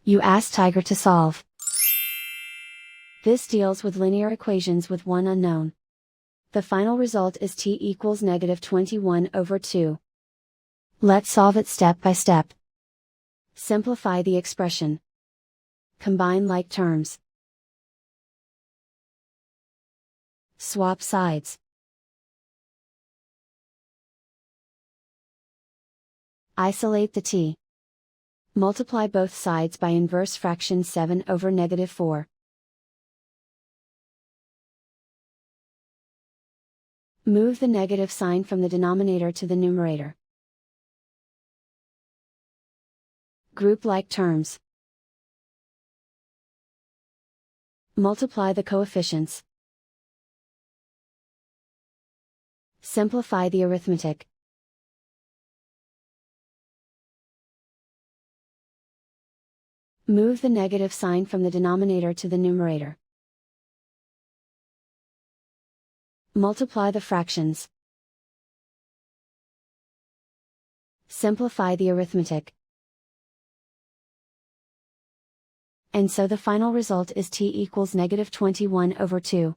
You ask Tiger to solve. This deals with linear equations with one unknown. The final result is t equals -21/2. Let's solve it step by step. Simplify the expression. Combine like terms. Swap sides. Isolate the t. Multiply both sides by inverse fraction 7/-4. Move the negative sign from the denominator to the numerator. Group like terms. Multiply the coefficients. Simplify the arithmetic. Move the negative sign from the denominator to the numerator. Multiply the fractions. Simplify the arithmetic. And so the final result is t equals -21/2.